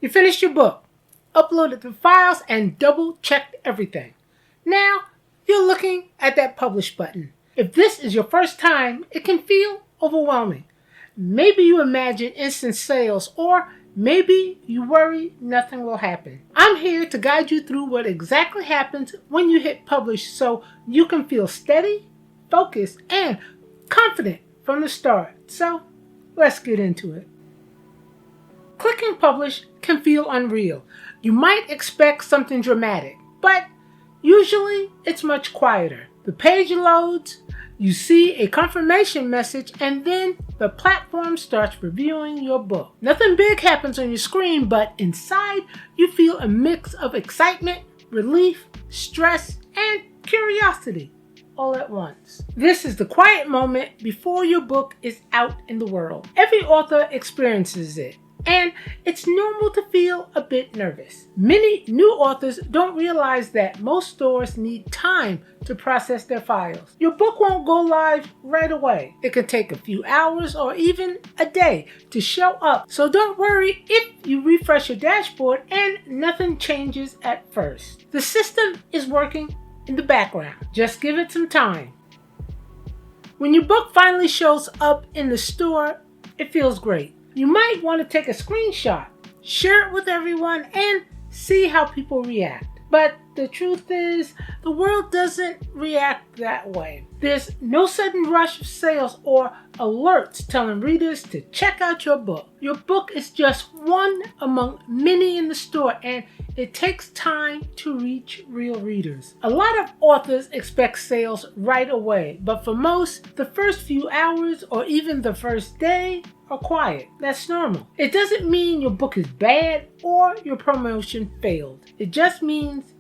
You finished your book, uploaded the files, and double-checked everything. Now, you're looking at that publish button. If this is your first time, it can feel overwhelming. Maybe you imagine instant sales, or maybe you worry nothing will happen. I'm here to guide you through what exactly happens when you hit publish so you can feel steady, focused, and confident from the start. So, let's get into it. Clicking publish can feel unreal. You might expect something dramatic, but usually it's much quieter. The page loads, you see a confirmation message, and then the platform starts reviewing your book. Nothing big happens on your screen, but inside you feel a mix of excitement, relief, stress, and curiosity all at once. This is the quiet moment before your book is out in the world. Every author experiences it, and it's normal to feel a bit nervous. Many new authors don't realize that most stores need time to process their files. Your book won't go live right away. It can take a few hours or even a day to show up. So don't worry if you refresh your dashboard and nothing changes at first. The system is working in the background. Just give it some time. When your book finally shows up in the store, it feels great. You might want to take a screenshot, share it with everyone, and see how people react. But the truth is, the world doesn't react that way. There's no sudden rush of sales or alerts telling readers to check out your book. Your book is just one among many in the store, and it takes time to reach real readers. A lot of authors expect sales right away, but for most, the first few hours or even the first day are quiet. That's normal. It doesn't mean your book is bad or your promotion failed. It just means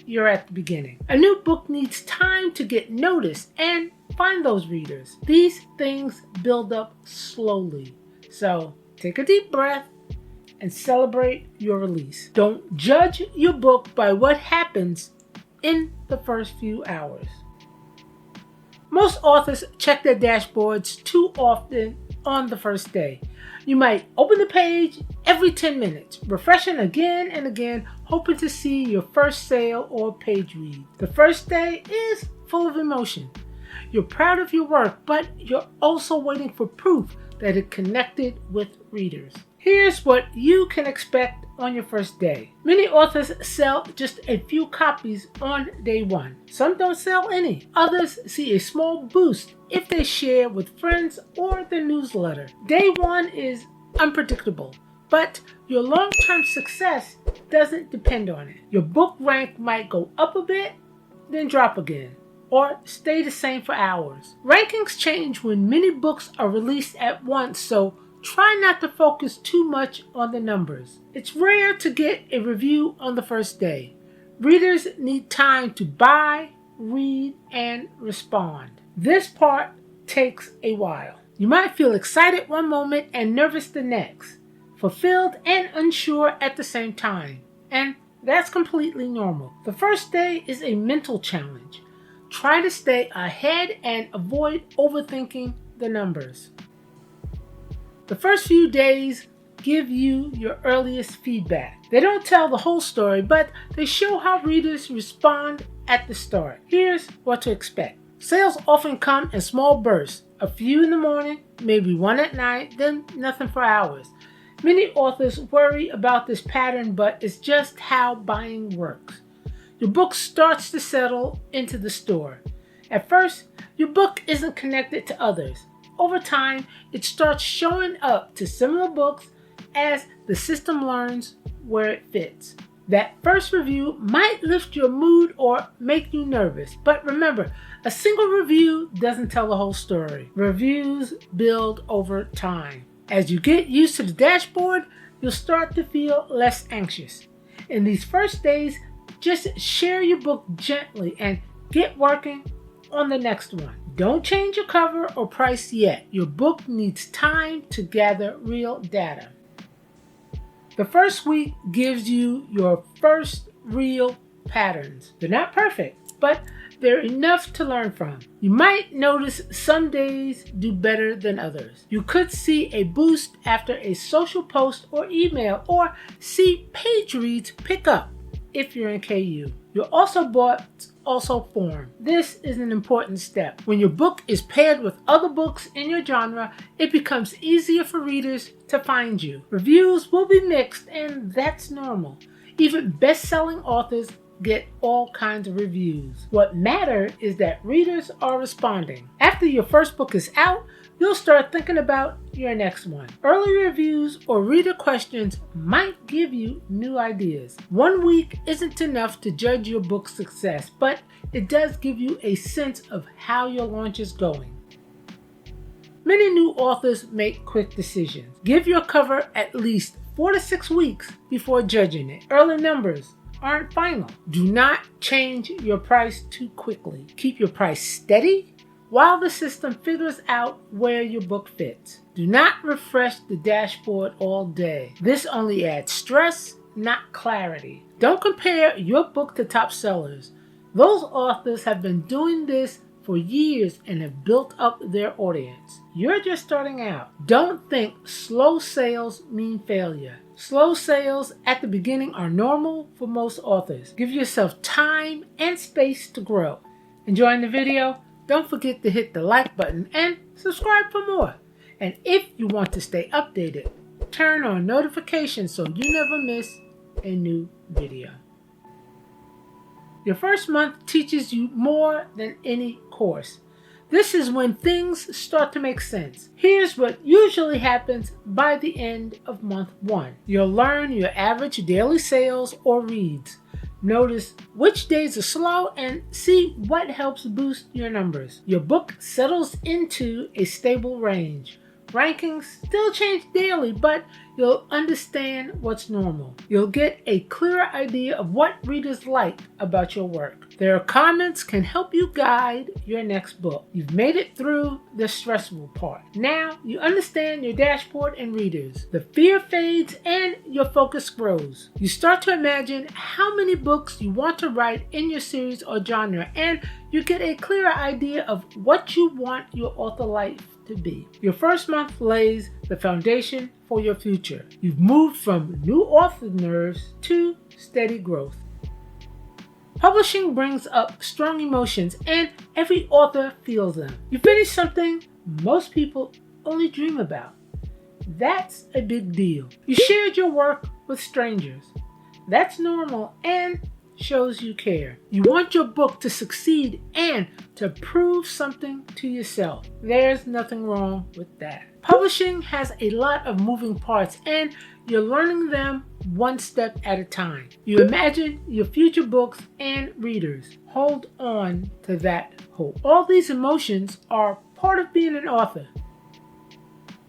you're at the beginning. A new book needs time to get noticed and find those readers. These things build up slowly. So take a deep breath and celebrate your release. Don't judge your book by what happens in the first few hours. Most authors check their dashboards too often on the first day. You might open the page every 10 minutes, refreshing again and again, hoping to see your first sale or page read. The first day is full of emotion. You're proud of your work, but you're also waiting for proof that it connected with readers. Here's what you can expect on your first day. Many authors sell just a few copies on day one. Some don't sell any. Others see a small boost if they share with friends or their newsletter. Day one is unpredictable, but your long-term success doesn't depend on it. Your book rank might go up a bit, then drop again, or stay the same for hours. Rankings change when many books are released at once, so try not to focus too much on the numbers. It's rare to get a review on the first day. Readers need time to buy, read, and respond. This part takes a while. You might feel excited one moment and nervous the next, fulfilled and unsure at the same time. And that's completely normal. The first day is a mental challenge. Try to stay ahead and avoid overthinking the numbers. The first few days give you your earliest feedback. They don't tell the whole story, but they show how readers respond at the start. Here's what to expect. Sales often come in small bursts, a few in the morning, maybe one at night, then nothing for hours. Many authors worry about this pattern, but it's just how buying works. Your book starts to settle into the store. At first, your book isn't connected to others. Over time, it starts showing up to similar books as the system learns where it fits. That first review might lift your mood or make you nervous, but remember, a single review doesn't tell the whole story. Reviews build over time. As you get used to the dashboard, you'll start to feel less anxious. In these first days, just share your book gently and get working on the next one. Don't change your cover or price yet. Your book needs time to gather real data. The first week gives you your first real patterns. They're not perfect, but there are enough to learn from. You might notice some days do better than others. You could see a boost after a social post or email, or see page reads pick up if you're in KU. Your also boughts also form. This is an important step. When your book is paired with other books in your genre, it becomes easier for readers to find you. Reviews will be mixed, and that's normal. Even best-selling authors get all kinds of reviews. What matters is that readers are responding. After your first book is out, you'll start thinking about your next one. Early reviews or reader questions might give you new ideas. 1 week isn't enough to judge your book's success, but it does give you a sense of how your launch is going. Many new authors make quick decisions. Give your cover at least 4 to 6 weeks before judging it. Early numbers aren't final. Do not change your price too quickly. Keep your price steady while the system figures out where your book fits. Do not refresh the dashboard all day. This only adds stress, not clarity. Don't compare your book to top sellers. Those authors have been doing this for years and have built up their audience. You're just starting out. Don't think slow sales mean failure. Slow sales at the beginning are normal for most authors. Give yourself time and space to grow. Enjoying the video? Don't forget to hit the like button and subscribe for more. And if you want to stay updated, turn on notifications so you never miss a new video. Your first month teaches you more than any course. This is when things start to make sense. Here's what usually happens by the end of month 1. You'll learn your average daily sales or reads. Notice which days are slow and see what helps boost your numbers. Your book settles into a stable range. Rankings still change daily, but you'll understand what's normal. You'll get a clearer idea of what readers like about your work. Their comments can help you guide your next book. You've made it through the stressful part. Now you understand your dashboard and readers. The fear fades and your focus grows. You start to imagine how many books you want to write in your series or genre, and you get a clearer idea of what you want your author life to be. Your first month lays the foundation for your future. You've moved from new author nerves to steady growth. Publishing brings up strong emotions, and every author feels them. You finish something most people only dream about. That's a big deal. You shared your work with strangers. That's normal and shows you care. You want your book to succeed and to prove something to yourself. There's nothing wrong with that. Publishing has a lot of moving parts, and you're learning them one step at a time. You imagine your future books and readers. Hold on to that hope. All these emotions are part of being an author.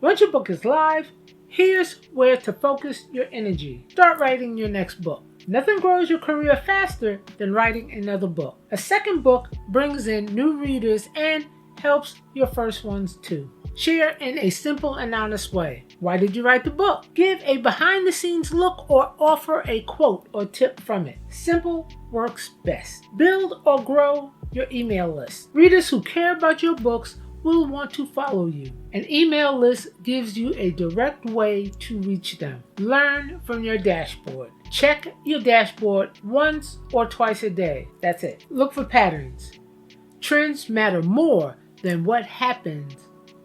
Once your book is live, here's where to focus your energy. Start writing your next book. Nothing grows your career faster than writing another book. A second book brings in new readers and helps your first ones too. Share in a simple and honest way. Why did you write the book? Give a behind-the-scenes look or offer a quote or tip from it. Simple works best. Build or grow your email list. Readers who care about your books will want to follow you. An email list gives you a direct way to reach them. Learn from your dashboard. Check your dashboard once or twice a day. That's it. Look for patterns. Trends matter more than what happens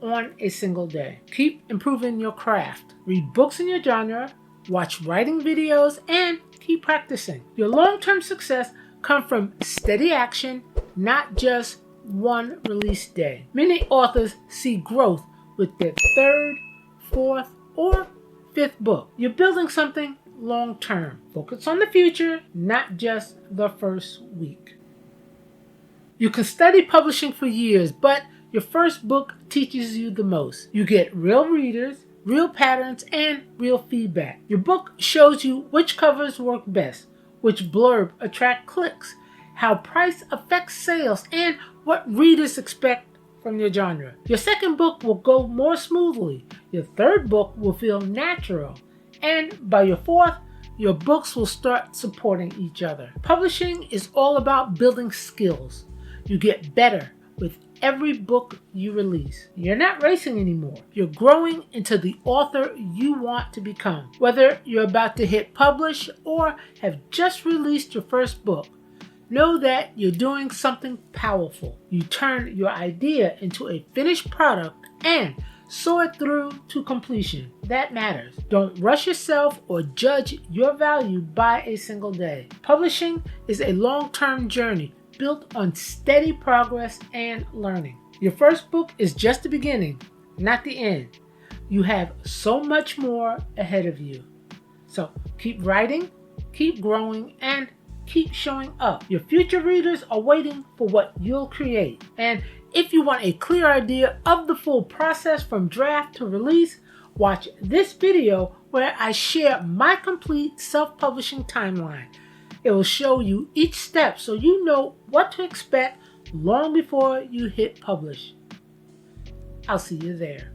on a single day. Keep improving your craft. Read books in your genre, watch writing videos, and keep practicing. Your long-term success comes from steady action, not just one release day. Many authors see growth with their third, fourth, or fifth book. You're building something long-term. Focus on the future, not just the first week. You can study publishing for years, but your first book teaches you the most. You get real readers, real patterns, and real feedback. Your book shows you which covers work best, which blurb attract clicks, how price affects sales, and what readers expect from your genre. Your second book will go more smoothly. Your third book will feel natural. And by your fourth, your books will start supporting each other. Publishing is all about building skills. You get better with every book you release. You're not racing anymore. You're growing into the author you want to become. Whether you're about to hit publish or have just released your first book, know that you're doing something powerful. You turn your idea into a finished product and saw it through to completion. That matters. Don't rush yourself or judge your value by a single day. Publishing is a long-term journey built on steady progress and learning. Your first book is just the beginning, not the end. You have so much more ahead of you. So keep writing, keep growing, and keep showing up. Your future readers are waiting for what you'll create. And if you want a clear idea of the full process from draft to release, watch this video where I share my complete self-publishing timeline. It will show you each step so you know what to expect long before you hit publish. I'll see you there.